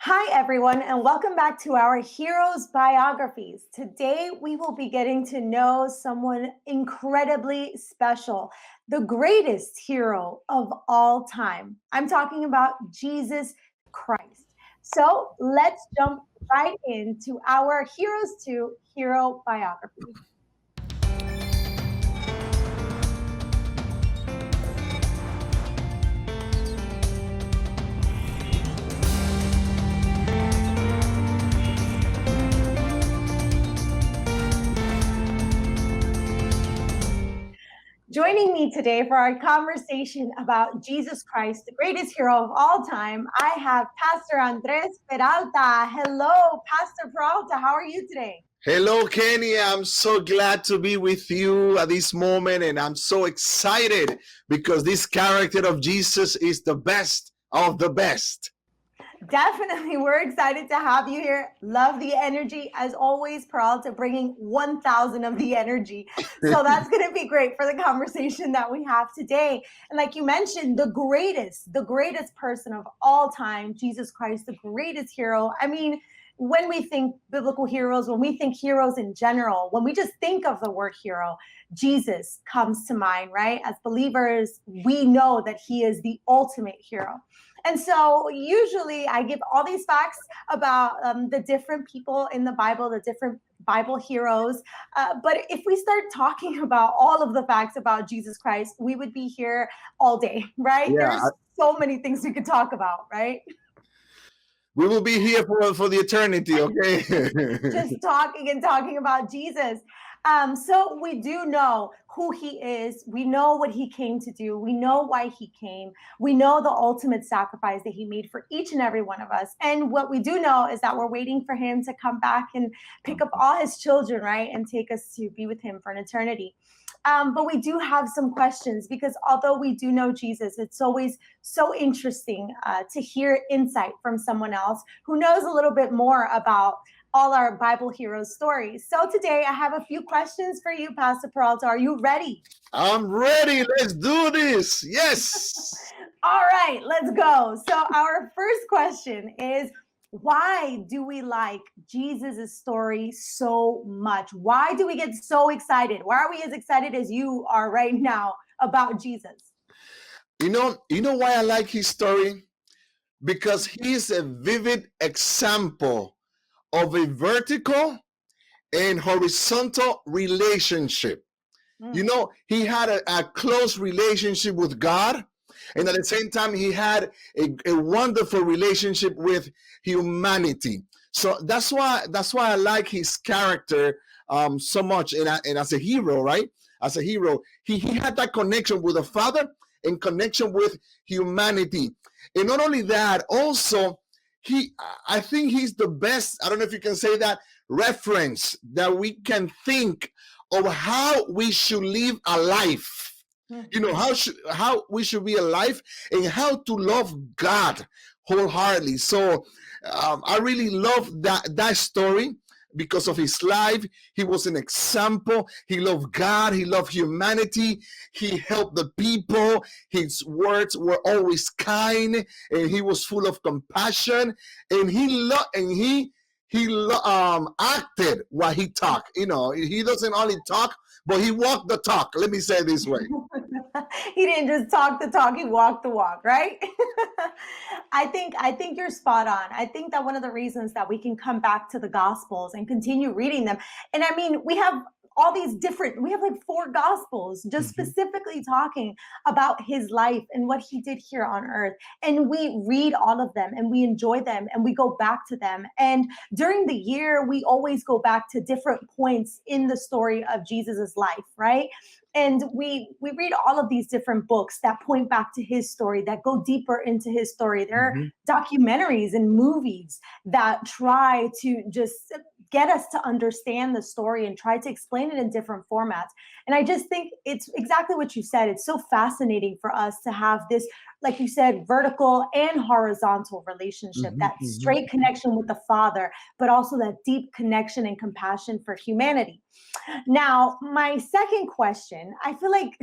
Hi, everyone, and welcome back to our Heroes Biographies. Today, we will be getting to know someone incredibly special, the greatest hero of all time. I'm talking about Jesus Christ. So let's jump right into our Heroes to Hero Biography. Joining me today for our conversation about Jesus Christ, the greatest hero of all time, I have Pastor Andres Peralta. Hello, Pastor Peralta. How are you today? Hello, Kenny. I'm so glad to be with you at this moment, and I'm so excited because this character of Jesus is the best of the best. Definitely. We're excited to have you here. Love the energy. As always, Peralta bringing 1,000 of the energy. So that's going to be great for the conversation that we have today. And like you mentioned, the greatest person of all time, Jesus Christ, the greatest hero. I mean, when we think biblical heroes, when we think heroes in general, when we just think of the word hero, Jesus comes to mind, right? As believers, we know that he is the ultimate hero. And so usually I give all these facts about the different people in the Bible, the different Bible heroes. But if we start talking about all of the facts about Jesus Christ, we would be here all day, right? Yeah, There's so many things we could talk about, right? we will be here for the eternity, okay? Just talking and talking about Jesus. So we do know who he is. We know what he came to do. We know why he came. We know the ultimate sacrifice that he made for each and every one of us. And what we do know is that we're waiting for him to come back and pick up all his children, right? And take us to be with him for an eternity. But we do have some questions because although we do know Jesus, it's always so interesting to hear insight from someone else who knows a little bit more about all our Bible heroes stories. So today I have a few questions for you, Pastor Peralta. Are you ready? I'm ready. Let's do this. Yes. All right, let's go. So our first question is, why do we like Jesus' story so much? Why do we get so excited? Why are we as excited as you are right now about Jesus? You know why I like his story? Because he's a vivid example of a vertical and horizontal relationship. He had a close relationship with God, and at the same time, he had a wonderful relationship with humanity. So that's why I like his character so much, and as a hero, right? As a hero, he had that connection with the Father and connection with humanity, and not only that, also I think he's the best. I don't know if you can say that reference that we can think of how we should live a life. How we should be alive and how to love God wholeheartedly. So I really love that story because of his life. He was an example. He loved God. He loved humanity. He helped the people. His words were always kind, and he was full of compassion. And he acted what he talked. He doesn't only talk, but he walked the talk. Let me say it this way. He didn't just talk the talk, he walked the walk, right? I think you're spot on. I think that one of the reasons that we can come back to the gospels and continue reading them. And I mean, we have like four gospels just specifically talking about his life and what he did here on earth. And we read all of them and we enjoy them and we go back to them. And during the year, we always go back to different points in the story of Jesus's life, right? And we read all of these different books that point back to his story, that go deeper into his story. There are documentaries and movies that try to just get us to understand the story and try to explain it in different formats. And I just think it's exactly what you said. It's so fascinating for us to have this, like you said, vertical and horizontal relationship, that straight connection with the Father, but also that deep connection and compassion for humanity. Now, my second question, I feel like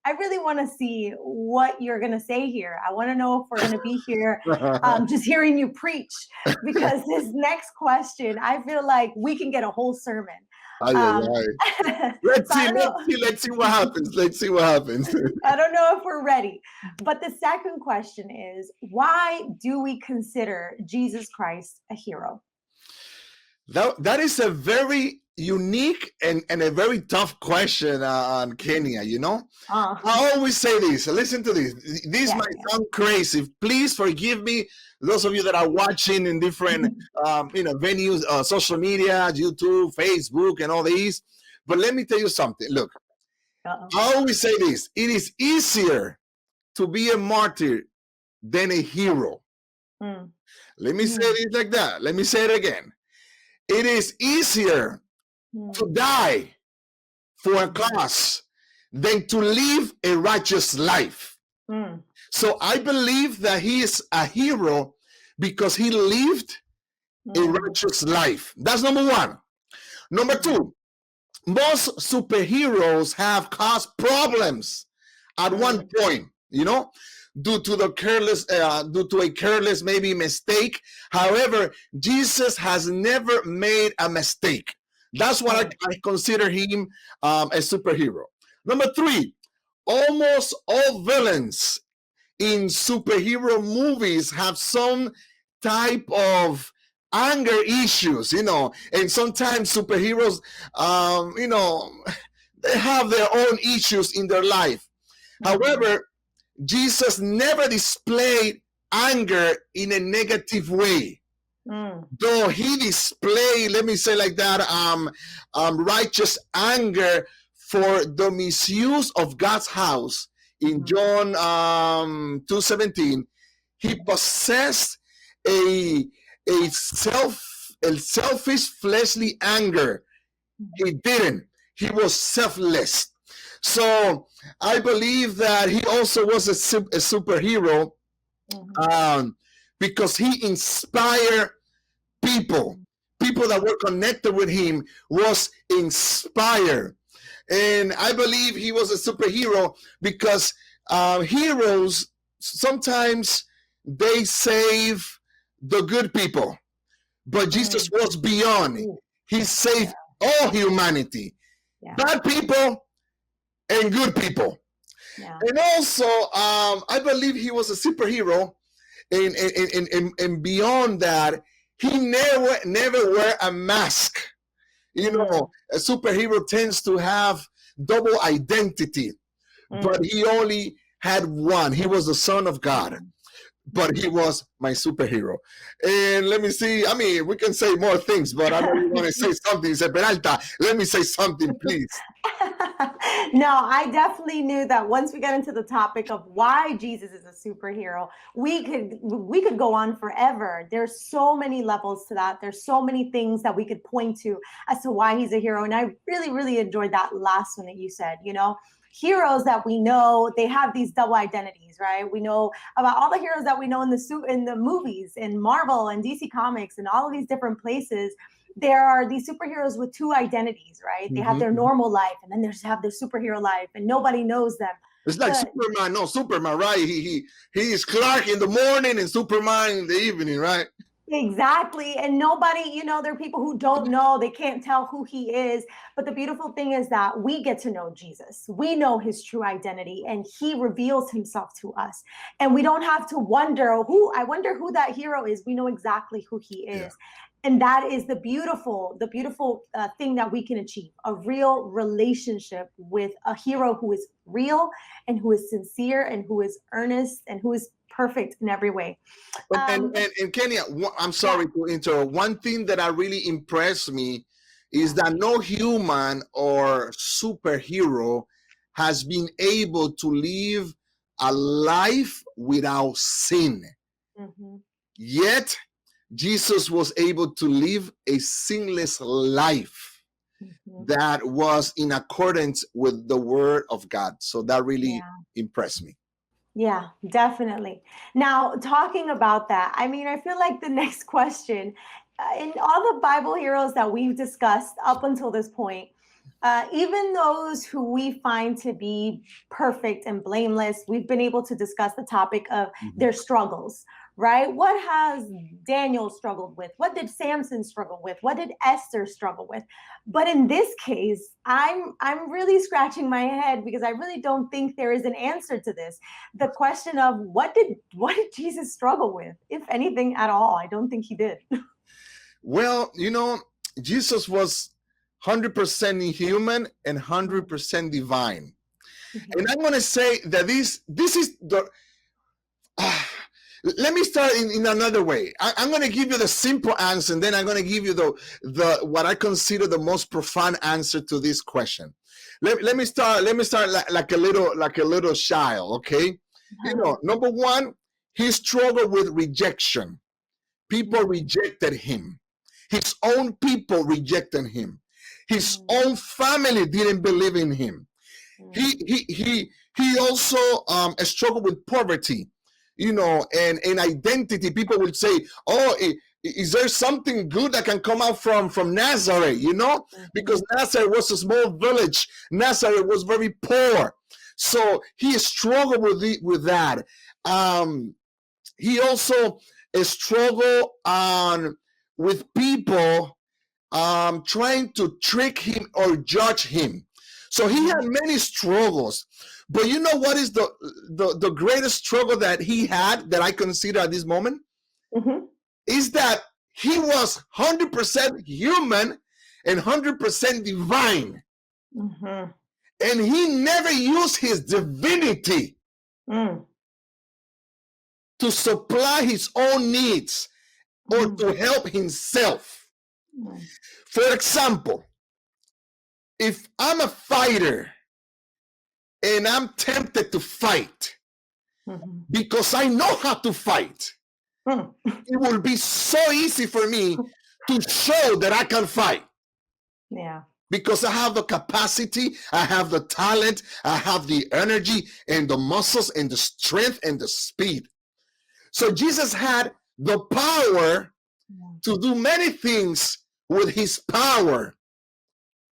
I really want to see what you're going to say here. I want to know if we're going to be here just hearing you preach, because this next question, I feel like we can get a whole sermon. Ay, ay, Um, ay. so I don't know. Let's see what happens. Let's see what happens. I don't know if we're ready. But the second question is, why do we consider Jesus Christ a hero? That is a very unique and a very tough question on Kenya, you know? Uh, I always say this. Listen to this. This yeah, might sound crazy. Please forgive me, those of you that are watching in different venues, social media, YouTube, Facebook, and all these. But let me tell you something. Look, uh-oh. I always say this. It is easier to be a martyr than a hero. Mm. Let me say it like that. Let me say it again. It is easier to die for a cause than to live a righteous life. Mm. So I believe that he is a hero because he lived a righteous life. That's number one. Number two, most superheroes have caused problems at one point, you know, due to a careless maybe mistake. However, Jesus has never made a mistake. That's why I consider him a superhero. Number three, almost all villains in superhero movies have some type of anger issues, you know, and sometimes superheroes, they have their own issues in their life. However, Jesus never displayed anger in a negative way. Though he displayed, let me say like that, righteous anger for the misuse of God's house in John 2:17, he possessed a selfish fleshly anger. He didn't. He was selfless. So I believe that he also was a superhero because he inspired people that were connected with him was inspired. And I believe he was a superhero because heroes sometimes they save the good people, but Jesus was beyond. He saved all humanity, bad people and good people. And also, I believe he was a superhero, and beyond that, he never wear a mask. You know, a superhero tends to have double identity, but he only had one. He was the Son of God, but he was my superhero. And let me see. I mean, we can say more things, but I know you want to say something. Say, Peralta, let me say something, please. No, I definitely knew that once we got into the topic of why Jesus is a superhero, we could go on forever. There's so many levels to that. There's so many things that we could point to as to why he's a hero. And I really, really enjoyed that last one that you said, you know. Heroes that we know, they have these double identities, right? We know about all the heroes that we know in the movies, in Marvel and DC Comics and all of these different places. There are these superheroes with two identities, right? They have their normal life, and then they have their superhero life, and nobody knows them. It's like Superman. No, Superman, right? He is Clark in the morning and Superman in the evening, right? Exactly. And nobody, you know, there are people who don't know, they can't tell who he is. But the beautiful thing is that we get to know Jesus. We know his true identity and he reveals himself to us. And we don't have to wonder I wonder who that hero is. We know exactly who he is. Yeah. And that is the beautiful thing that we can achieve, a real relationship with a hero who is real and who is sincere and who is earnest and who is perfect in every way. And Kenya, I'm sorry to interrupt. One thing that really impressed me is that no human or superhero has been able to live a life without sin. Yet, Jesus was able to live a sinless life that was in accordance with the word of God. So that really impressed me. Yeah, definitely. Now, talking about that, I mean, I feel like the next question, in all the Bible heroes that we've discussed up until this point, Even those who we find to be perfect and blameless, we've been able to discuss the topic of Mhm. their struggles, right? What has Daniel struggled with? What did Samson struggle with? What did Esther struggle with? But in this case, I'm really scratching my head because I really don't think there is an answer to this. The question of what did Jesus struggle with, if anything at all? I don't think he did. Well, Jesus was 100% human and 100% divine. And Mhm. I'm going to say that this is the let me start in another way. I'm going to give you the simple answer, and then I'm going to give you the what I consider the most profound answer to this question. Let me start like a little child, okay? Number one, he struggled with rejection. People rejected him. His own people rejected him. His own family didn't believe in him. He also struggled with poverty, and identity. People would say, "Oh, is there something good that can come out from Nazareth?" Because Nazareth was a small village. Nazareth was very poor, so he struggled with that. He also struggled with people trying to trick him or judge him. So he had many struggles. But you know what is the greatest struggle that he had that I consider at this moment? Mhm. Is that he was 100% human and 100% divine. Mhm. And he never used his divinity Mm. to supply his own needs or Mm. to help himself. Mm. For example, if I'm a fighter and I'm tempted to fight Mhm. because I know how to fight, Mm. it will be so easy for me to show that I can fight Yeah. because I have the capacity, I have the talent, I have the energy and the muscles and the strength and the speed. So Jesus had the power to do many things with his power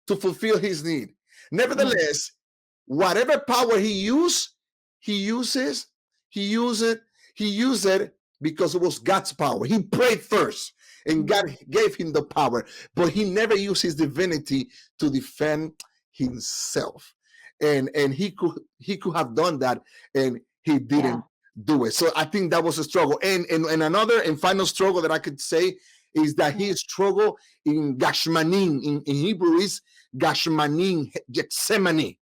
to fulfill his need. Mm. Nevertheless, whatever power he uses, he used it, he used it because it was God's power. He prayed first, and God gave him the power, but he never used his divinity to defend himself. And he could have done that, and he Yeah. didn't do it. So I think that was a struggle. And another and final struggle that I could say is that he struggled in Gashmanim. In Hebrew is Gashmanim, Gethsemane.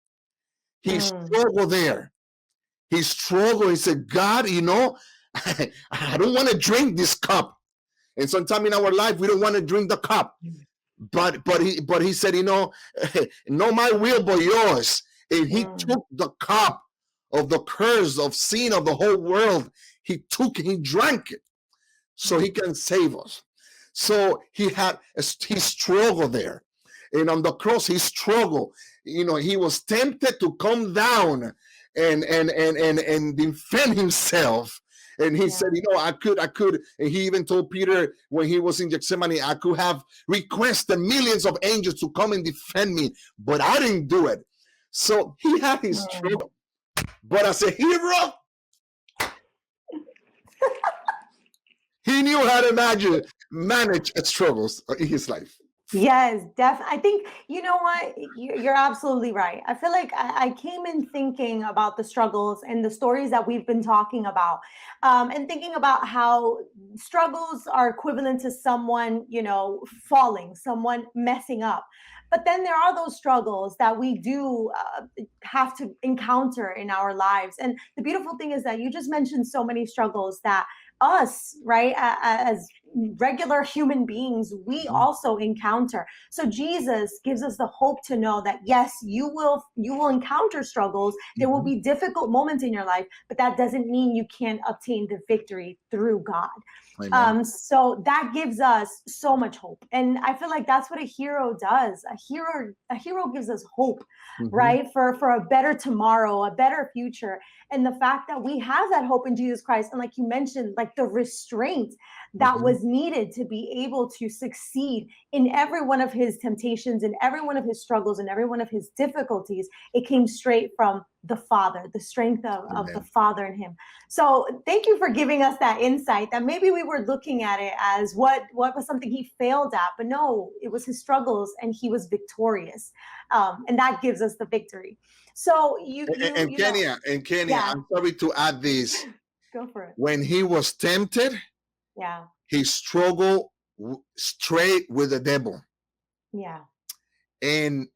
He Mm. struggled there. He struggled. He said, God, I don't want to drink this cup. And sometime in our life, we don't want to drink the cup. But he said, no my will but yours. And he Mm. took the cup of the curse of sin of the whole world. He drank it so he can save us. So he struggled there. And on the cross, he struggled. He was tempted to come down and defend himself. And he said, I could. And he even told Peter when he was in Gethsemane, I could have requested millions of angels to come and defend me, but I didn't do it. So he had his struggle. But as a hero, he knew how to manage struggles in his life. Yes, definitely. I think, you know what? You're absolutely right. I feel like I came in thinking about the struggles and the stories that we've been talking about, and thinking about how struggles are equivalent to someone, falling, someone messing up. But then there are those struggles that we do have to encounter in our lives. And the beautiful thing is that you just mentioned so many struggles that us, right, as regular human beings, we Mhm. also encounter. So Jesus gives us the hope to know that yes, you will encounter struggles. There will Mhm. be difficult moments in your life, but that doesn't mean you can't obtain the victory through God. Amen. So that gives us so much hope, and I feel like that's what a hero does. A hero gives us hope, Mhm. right, for a better tomorrow, a better future. And the fact that we have that hope in Jesus Christ, and like you mentioned, like the restraint that Mhm. was needed to be able to succeed in every one of his temptations, in every one of his struggles, and every one of his difficulties, it came straight from the Father, the strength of the Amen. Father in him. So thank you for giving us that insight, that maybe we were looking at it as what was something he failed at, but no, it was his struggles and he was victorious. And that gives us the victory. So And you know, Kenya, yeah, I'm sorry to add this. go for it. When he was tempted, Yeah, he struggled straight with the devil. yeah, And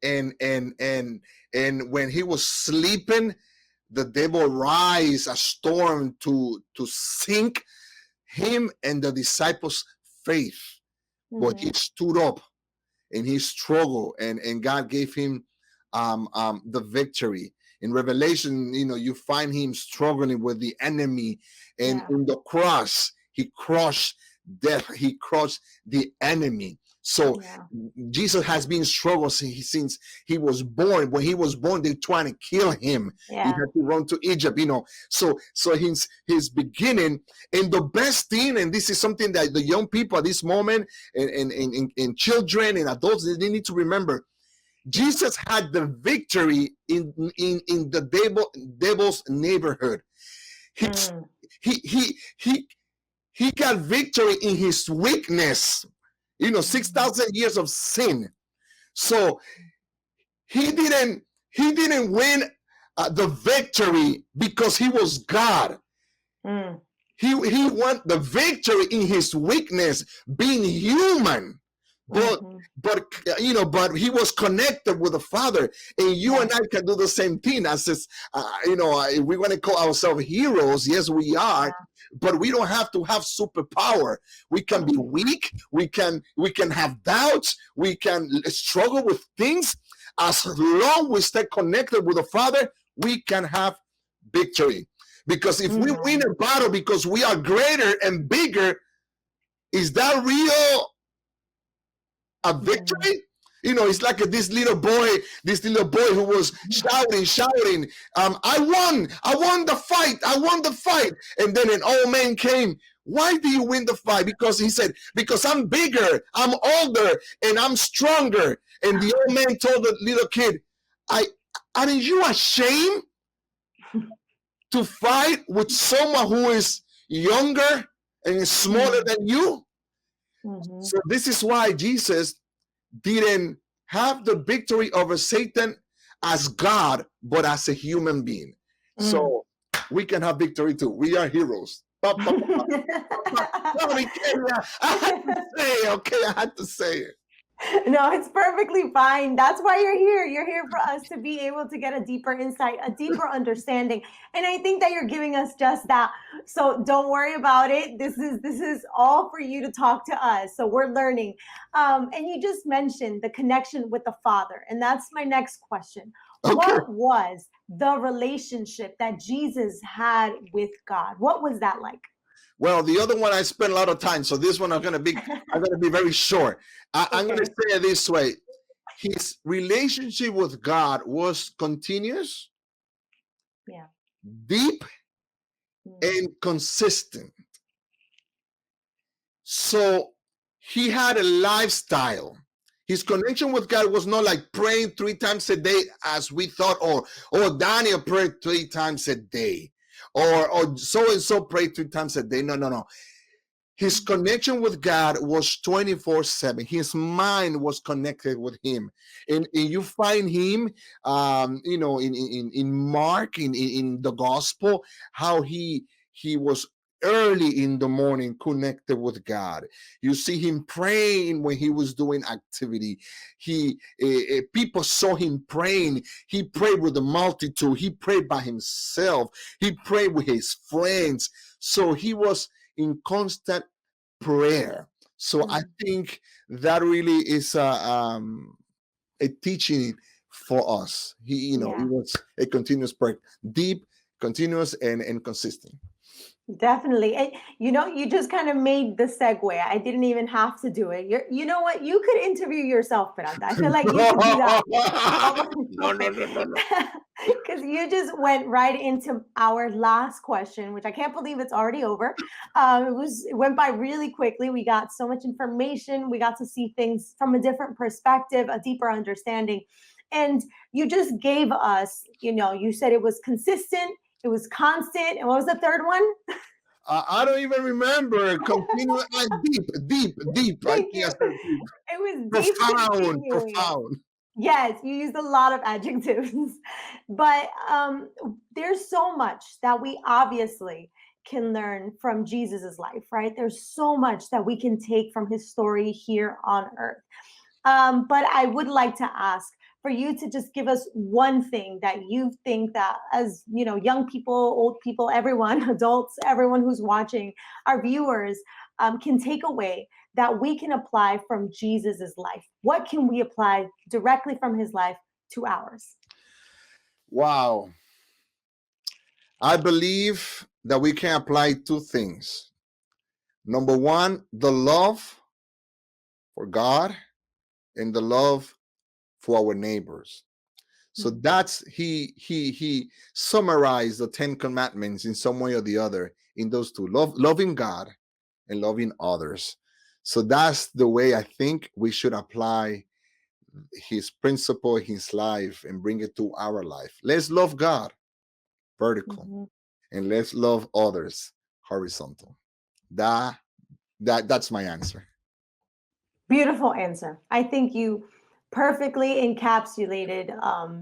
when he was sleeping, the devil rise a storm to sink him and the disciples' faith. But he mm-hmm. stood up and he struggled, and God gave him the victory. In Revelation, you find him struggling with the enemy, and Yeah, in the cross, he crushed death. He crushed the enemy. So yeah, Jesus has been struggling since he was born. When he was born, they trying to kill him. He yeah, had to run to Egypt. So his beginning, and the best thing, and this is something that the young people at this moment, and children and adults, they need to remember. Jesus had the victory in the devil's neighborhood. He mm, he he he he got victory in his weakness. 6,000 years of sin. So he didn't win the victory because he was God. mm, He won the victory in his weakness, being human. But mm-hmm. but he was connected with the Father, and you Yeah, and I can do the same thing. As this, we want to call ourselves heroes. Yes, we are, yeah, but we don't have to have superpower. We can be weak. We can have doubts. We can struggle with things. As long we stay connected with the Father, we can have victory. Because if we win mm, a battle because we are greater and bigger, is that real a mm, victory? It's like this little boy who was shouting, I won the fight. And then an old man came. Why do you win the fight? Because he said, because I'm bigger, I'm older, and I'm stronger. And the old man told the little kid, I aren't you ashamed to fight with someone who is younger and is smaller mm, than you? mm-hmm. So this is why Jesus didn't have the victory over Satan as God, but as a human being. Mm. So we can have victory too. We are heroes. Sorry, Kenya. I had to say it, okay? I had to say it. No, it's perfectly fine. That's why you're here. You're here for us to be able to get a deeper insight, a deeper understanding. And I think that you're giving us just that. So don't worry about it. This is all for you to talk to us. So we're learning. And you just mentioned the connection with the Father. And that's my next question. Okay. What was the relationship that Jesus had with God? What was that like? Well, the other one I spent a lot of time, so this one I'm gonna be very short. I'm gonna Okay. say it this way: his relationship with God was continuous, Yeah. deep, Mm. and consistent. So he had a lifestyle. His connection with God was not like praying 3 times a day as we thought, or Daniel prayed 3 times a day, or so and so prayed 3 times a day. No, no, no. His connection with God was 24/7. His mind was connected with him. And you find him, in Mark, in the gospel, how he was early in the morning connected with God. You see him praying when he was doing activity. People saw him praying. He prayed with the multitude. He prayed by himself. He prayed with his friends. So he was in constant prayer. So I Mm. think that really is a teaching for us. He Yeah. was a continuous prayer, deep, continuous, and consistent. Definitely. And you just kind of made the segue. I didn't even have to do it. You know what? You could interview yourself, Peralta. I feel like you could do that. No, no, no, no, no. Because you just went right into our last question, which I can't believe it's already over. It went by really quickly. We got so much information. We got to see things from a different perspective, a deeper understanding. And you just gave us, you said it was consistent, it was constant. And what was the third one? I don't even remember. Continue. Deep, deep, deep. I Thank think I you. said deep. It was deep Profound, continuing. profound. Yes, you used a lot of adjectives, but there's so much that we obviously can learn from Jesus's life, right? There's so much that we can take from his story here on earth. But I would like to ask for you to just give us one thing that you think that, as young people, old people, everyone, adults, everyone who's watching, our viewers, can take away that we can apply from Jesus's life. What can we apply directly from his life to ours? Wow. I believe that we can apply two things. Number one, the love for God and the love for our neighbors. So that's he summarized the 10 commandments in some way or the other in those two, loving God and loving others. So that's the way I think we should apply his principle, his life, and bring it to our life. Let's love God vertical, Mhm. and let's love others horizontal. That that's my answer. Beautiful answer. I think you perfectly encapsulated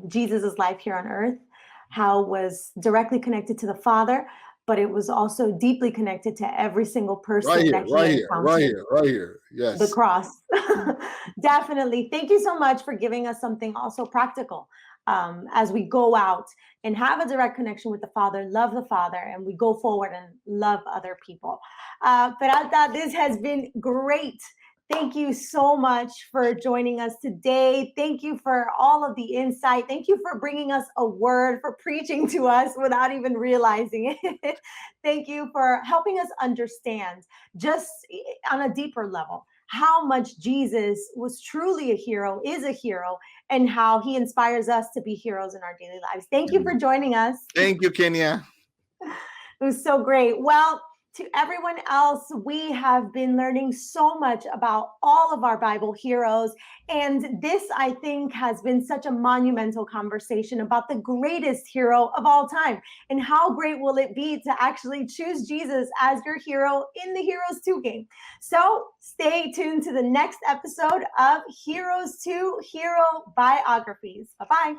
Jesus's life here on earth, how it was directly connected to the Father, but it was also deeply connected to every single Right person here, that he right here, right encountered. here, right here. The Yes. cross. Definitely. Thank you so much for giving us something also practical as we go out and have a direct connection with the Father, love the Father, and we go forward and love other people. Peralta, this has been great. Thank you so much for joining us today. Thank you for all of the insight. Thank you for bringing us a word, for preaching to us without even realizing it. Thank you for helping us understand just on a deeper level how much Jesus was truly a hero, is a hero, and how he inspires us to be heroes in our daily lives. Thank you for joining us. Thank you, Kenya. It was so great. Well, to everyone else, we have been learning so much about all of our Bible heroes. And this, I think, has been such a monumental conversation about the greatest hero of all time. And how great will it be to actually choose Jesus as your hero in the Heroes 2 game? So stay tuned to the next episode of Heroes 2 Hero Biographies. Bye-bye.